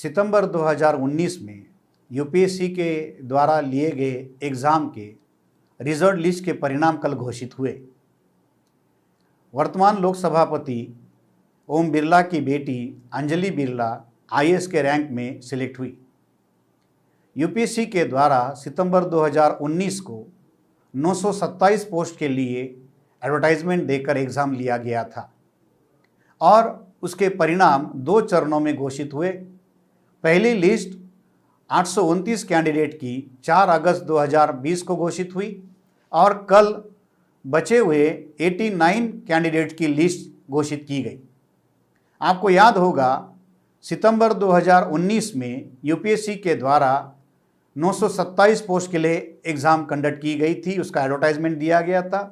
सितंबर 2019 में यूपीएससी के द्वारा लिए गए एग्ज़ाम के रिजल्ट लिस्ट के परिणाम कल घोषित हुए। वर्तमान लोकसभापति ओम बिरला की बेटी अंजलि बिरला आईएएस के रैंक में सिलेक्ट हुई। यूपीएससी के द्वारा सितंबर 2019 को 927 पोस्ट के लिए एडवर्टाइजमेंट देकर एग्ज़ाम लिया गया था और उसके परिणाम 2 चरणों में घोषित हुए। पहली लिस्ट 829 कैंडिडेट की 4 अगस्त 2020 को घोषित हुई और कल बचे हुए 89 कैंडिडेट की लिस्ट घोषित की गई। आपको याद होगा सितंबर 2019 में यूपीएससी के द्वारा 927 पोस्ट के लिए एग्ज़ाम कंडक्ट की गई थी, उसका एडवर्टाइजमेंट दिया गया था।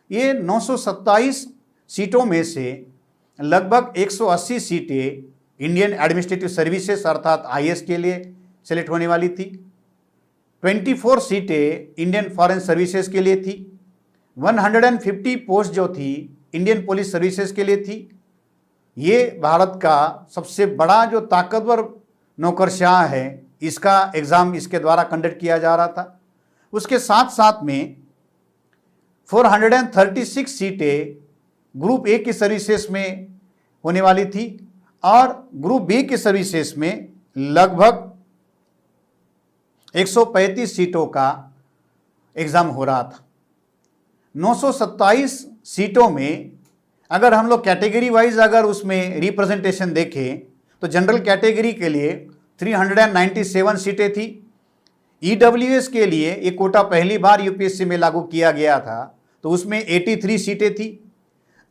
ये 927 सीटों में से लगभग 180 सीटें इंडियन एडमिनिस्ट्रेटिव सर्विसेज अर्थात आईएएस के लिए सेलेक्ट होने वाली थी। 24 सीटें इंडियन फॉरेन सर्विसेज के लिए थी। 150 पोस्ट जो थी इंडियन पुलिस सर्विसेज के लिए थी। ये भारत का सबसे बड़ा जो ताकतवर नौकरशाह है, इसका एग्ज़ाम इसके द्वारा कंडक्ट किया जा रहा था। उसके साथ साथ में 436 सीटें ग्रुप ए की सर्विसेज में होने वाली थी और ग्रुप बी की सर्विसेज में लगभग 135 सीटों का एग्ज़ाम हो रहा था। 927 सीटों में अगर हम लोग कैटेगरी वाइज अगर उसमें रिप्रेजेंटेशन देखें तो जनरल कैटेगरी के लिए 397 सीटें थी। ईडब्ल्यूएस के लिए एक कोटा पहली बार यूपीएससी में लागू किया गया था तो उसमें 83 सीटें थी।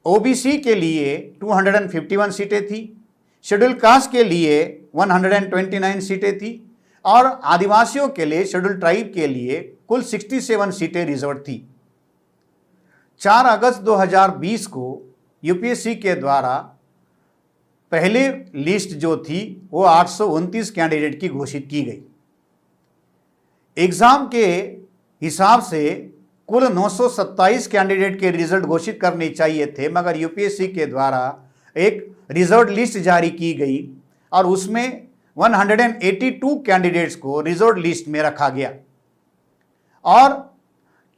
ओबीसी के लिए 251 सीटें थी। शेड्यूल कास्ट के लिए 129 सीटें थी और आदिवासियों के लिए शेड्यूल ट्राइब के लिए कुल 67 सीटें रिजर्व थी। 4 अगस्त 2020 को यूपीएससी के द्वारा पहले लिस्ट जो थी वो 829 कैंडिडेट की घोषित की गई। एग्ज़ाम के हिसाब से कुल 927 कैंडिडेट के रिजल्ट घोषित करने चाहिए थे, मगर यूपीएससी के द्वारा एक रिजल्ट लिस्ट जारी की गई और उसमें 182 कैंडिडेट्स को रिजल्ट लिस्ट में रखा गया और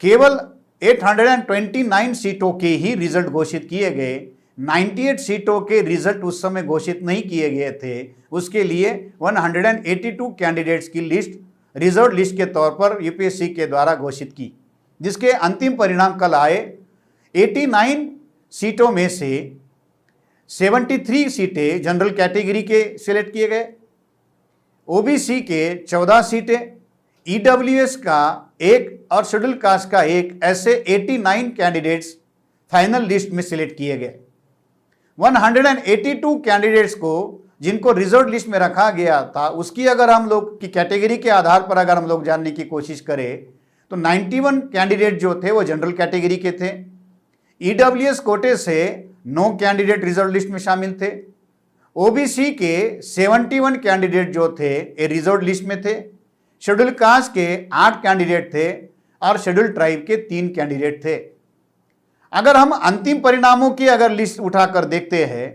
केवल 829 सीटों के ही रिजल्ट घोषित किए गए। 98 सीटों के रिजल्ट उस समय घोषित नहीं किए गए थे। उसके लिए 182 कैंडिडेट्स की लिस्ट रिजल्ट लिस्ट के तौर पर यूपीएससी के द्वारा घोषित की, जिसके अंतिम परिणाम कल आए। 89 सीटों में से 73 सीटें जनरल कैटेगरी के सिलेक्ट किए गए, ओबीसी के 14 सीटें, ईडब्ल्यूएस का 1 और शेड्यूल कास्ट का 1, ऐसे 89 कैंडिडेट्स फाइनल लिस्ट में सिलेक्ट किए गए। 182 कैंडिडेट्स को जिनको रिजर्व लिस्ट में रखा गया था, उसकी अगर हम लोग की कैटेगरी के आधार पर अगर हम लोग जानने की कोशिश करें तो 91 कैंडिडेट जो थे वो जनरल कैटेगरी के थे। ईडब्ल्यूएस कोटे से 9 कैंडिडेट रिजर्व लिस्ट में शामिल थे। ओबीसी के 71 कैंडिडेट जो थे ये रिजर्व लिस्ट में थे। शेड्यूल कास्ट के 8 कैंडिडेट थे और शेड्यूल ट्राइब के 3 कैंडिडेट थे। अगर हम अंतिम परिणामों की अगर लिस्ट उठाकर देखते हैं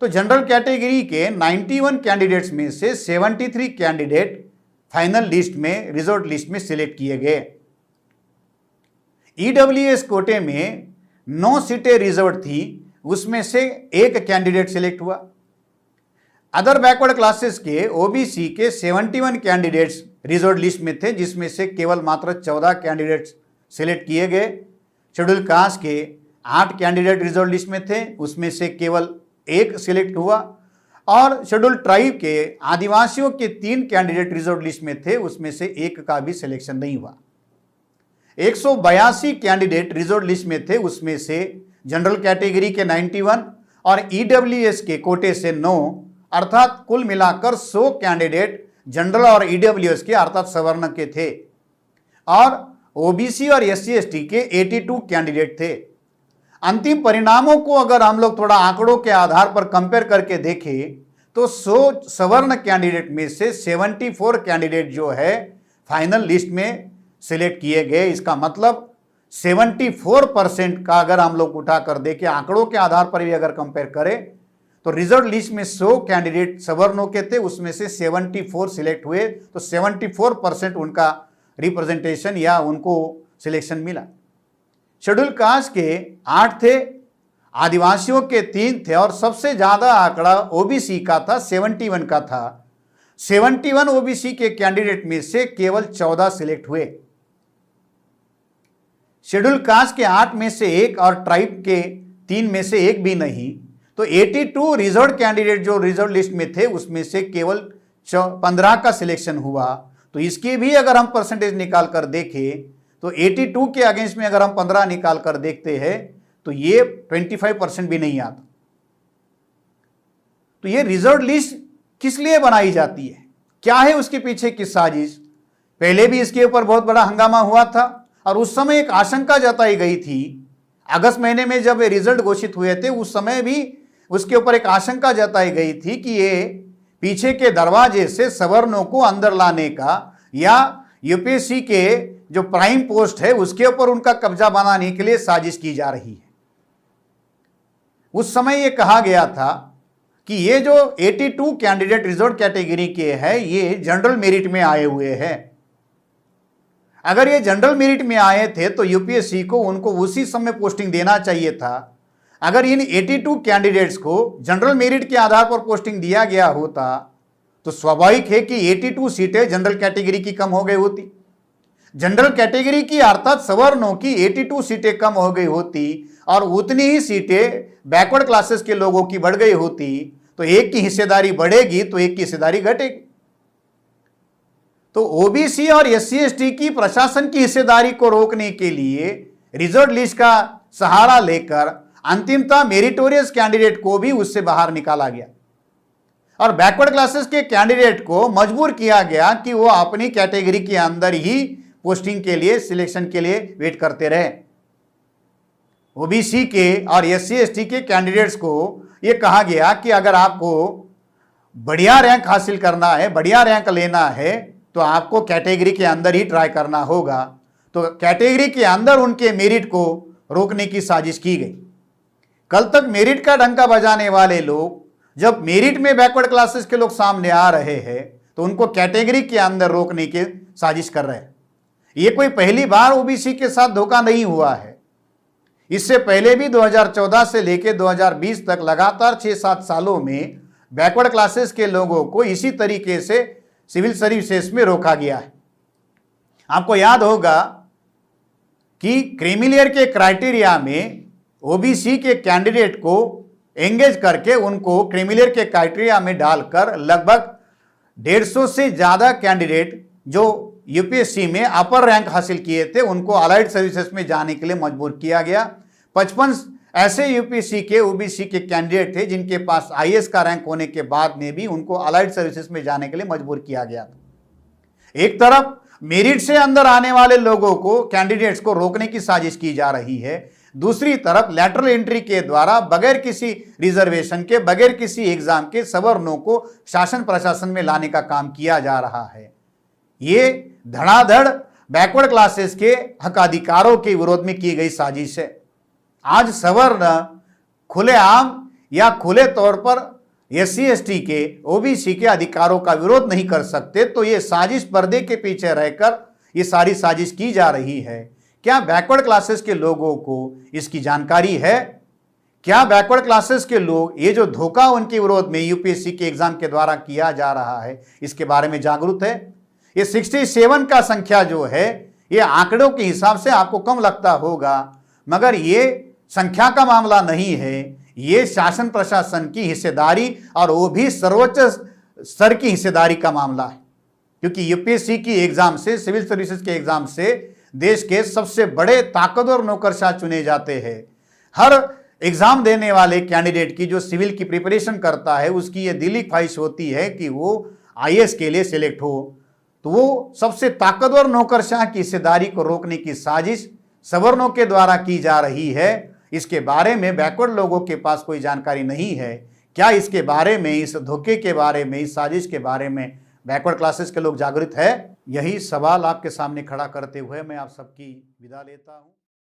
तो जनरल कैटेगरी के 91 कैंडिडेट्स में से 73 कैंडिडेट फाइनल लिस्ट में रिजर्व लिस्ट में सिलेक्ट किए गए। ईडब्ल्यूएस कोटे में 9 सीटें रिजर्व थी, उसमें से 1 कैंडिडेट सिलेक्ट हुआ। अदर बैकवर्ड क्लासेस के ओबीसी के 71 कैंडिडेट्स रिजर्व लिस्ट में थे, जिसमें से केवल मात्र 14 कैंडिडेट्स सिलेक्ट किए गए। शेड्यूल कास्ट के 8 कैंडिडेट रिजर्व लिस्ट में थे, उसमें से केवल 1 सिलेक्ट हुआ और शेड्यूल ट्राइब के आदिवासियों के 3 कैंडिडेट रिजर्व लिस्ट में थे, उसमें से 1 का भी सिलेक्शन नहीं हुआ। 182 कैंडिडेट रिजर्व लिस्ट में थे, उसमें से जनरल कैटेगरी के 91 और ईडब्ल्यूएस के कोटे से 9, अर्थात कुल मिलाकर 100 कैंडिडेट जनरल और ईडब्ल्यूएस के अर्थात सवर्ण के थे और ओबीसी और एससी एसटी के 82 कैंडिडेट थे। अंतिम परिणामों को अगर हम लोग थोड़ा आंकड़ों के आधार पर कंपेयर करके देखें तो 100 सवर्ण कैंडिडेट में से 74 कैंडिडेट जो है फाइनल लिस्ट में सिलेक्ट किए गए। इसका मतलब 74% का अगर हम लोग उठाकर देखें, आंकड़ों के आधार पर भी अगर कंपेयर करें तो रिजर्व लिस्ट में 100 कैंडिडेट सवर्णों के थे, उसमें से 74 सिलेक्ट हुए, तो 74% उनका रिप्रेजेंटेशन या उनको सिलेक्शन मिला। शेड्यूल कास्ट के 8 थे, आदिवासियों के 3 थे और सबसे ज्यादा आंकड़ा ओबीसी का था, 71 का था। 71 ओबीसी के कैंडिडेट में से केवल 14 सिलेक्ट हुए। शेड्यूल कास्ट के 8 में से 1 और ट्राइब के 3 में से 1 भी नहीं, तो 82 रिजर्व कैंडिडेट जो रिजर्व लिस्ट में थे उसमें से केवल 15 का सिलेक्शन हुआ। तो इसकी भी अगर हम परसेंटेज निकाल कर देखें तो 82 के अगेंस्ट में अगर हम 15 निकाल कर देखते हैं तो ये 25% भी नहीं आता। तो ये रिजर्व लिस्ट किस लिए बनाई जाती है, क्या है उसके पीछे की साजिश? पहले भी इसके ऊपर बहुत बड़ा हंगामा हुआ था और उस समय एक आशंका जताई गई थी। अगस्त महीने में जब रिजल्ट घोषित हुए थे उस समय भी उसके ऊपर एक आशंका जताई गई थी कि ये पीछे के दरवाजे से सवर्णों को अंदर लाने का या यूपीएससी के जो प्राइम पोस्ट है उसके ऊपर उनका कब्जा बनाने के लिए साजिश की जा रही है। उस समय ये कहा गया था कि ये जो 82 कैंडिडेट रिजर्व कैटेगरी के हैं ये जनरल मेरिट में आए हुए हैं। अगर ये जनरल मेरिट में आए थे तो यूपीएससी को उनको उसी समय पोस्टिंग देना चाहिए था। अगर इन 82 कैंडिडेट्स को जनरल मेरिट के आधार पर पोस्टिंग दिया गया होता तो स्वाभाविक है कि 82 सीटें जनरल कैटेगरी की कम हो गई होती। जनरल कैटेगरी की अर्थात सवर्णों की 82 सीटें कम हो गई होती और उतनी ही सीटें बैकवर्ड क्लासेस के लोगों की बढ़ गई होती। तो एक की हिस्सेदारी बढ़ेगी तो एक की हिस्सेदारी घटेगी। तो ओबीसी और एससी एसटी की प्रशासन की हिस्सेदारी को रोकने के लिए रिजर्व लिस्ट का सहारा लेकर अंतिमतः मेरिटोरियस कैंडिडेट को भी उससे बाहर निकाला गया और बैकवर्ड क्लासेस के कैंडिडेट को मजबूर किया गया कि वो अपनी कैटेगरी के अंदर ही पोस्टिंग के लिए सिलेक्शन के लिए वेट करते रहे। ओबीसी के और एससी एसटी के कैंडिडेट्स को यह कहा गया कि अगर आपको बढ़िया रैंक हासिल करना है, बढ़िया रैंक लेना है तो आपको कैटेगरी के अंदर ही ट्राई करना होगा। तो कैटेगरी के अंदर उनके मेरिट को रोकने की साजिश की गई। कल तक मेरिट का डंका बजाने वाले लोग जब मेरिट में बैकवर्ड क्लासेस के लोग सामने आ रहे हैं तो उनको कैटेगरी के अंदर रोकने की साजिश कर रहे हैं। ये कोई पहली बार ओबीसी के साथ धोखा नहीं हुआ है। इससे पहले भी 2014 से लेकर 2020 तक लगातार 6-7 सालों में बैकवर्ड क्लासेस के लोगों को इसी तरीके से सिविल सर्विसेज में रोका गया है। आपको याद होगा कि क्रीमिलियर के क्राइटेरिया में ओबीसी के कैंडिडेट को एंगेज करके उनको क्रीमिलियर के क्राइटेरिया में डालकर लगभग 150 से ज्यादा कैंडिडेट जो यूपीएससी में अपर रैंक हासिल किए थे उनको अलाइड सर्विसेज में जाने के लिए मजबूर किया गया। 55 ऐसे यूपीएससी के ओबीसी के कैंडिडेट थे जिनके पास आईएएस का रैंक होने के बाद में भी उनको अलाइड सर्विसेज में जाने के लिए मजबूर किया गया था। एक तरफ मेरिट से अंदर आने वाले लोगों को कैंडिडेट्स को रोकने की साजिश की जा रही है, दूसरी तरफ लैटरल एंट्री के द्वारा बगैर किसी रिजर्वेशन के, बगैर किसी एग्जाम के सवर्णों को शासन प्रशासन में लाने का काम किया जा रहा है। ये धड़ाधड़ बैकवर्ड क्लासेस के हक अधिकारों के विरोध में की गई साजिश है। आज सवर्ण खुलेआम या खुले तौर पर एससी एसटी के ओबीसी के अधिकारों का विरोध नहीं कर सकते, तो ये साजिश पर्दे के पीछे रहकर ये सारी साजिश की जा रही है। क्या बैकवर्ड क्लासेस के लोगों को इसकी जानकारी है? क्या बैकवर्ड क्लासेस के लोग ये जो धोखा उनके विरोध में यूपीएससी के एग्जाम के द्वारा किया जा रहा है इसके बारे में जागरूक है? ये 67 का संख्या जो है ये आंकड़ों के हिसाब से आपको कम लगता होगा, मगर ये संख्या का मामला नहीं है, ये शासन प्रशासन की हिस्सेदारी और वो भी सर्वोच्च स्तर की हिस्सेदारी का मामला है। क्योंकि यूपीएससी की एग्जाम से, सिविल सर्विसेज के एग्जाम से देश के सबसे बड़े ताकतवर नौकरशाह चुने जाते हैं। हर एग्जाम देने वाले कैंडिडेट की जो सिविल की प्रिपरेशन करता है उसकी ये दिली ख्वाहिश होती है कि वो आईएएस के लिए सिलेक्ट हो। तो वो सबसे ताकतवर नौकरशाह की हिस्सेदारी को रोकने की साजिश सवर्णों के द्वारा की जा रही है। इसके बारे में बैकवर्ड लोगों के पास कोई जानकारी नहीं है। क्या इसके बारे में, इस धोखे के बारे में, इस साजिश के बारे में बैकवर्ड क्लासेस के लोग जागृत है? यही सवाल आपके सामने खड़ा करते हुए मैं आप सबकी विदा लेता हूं।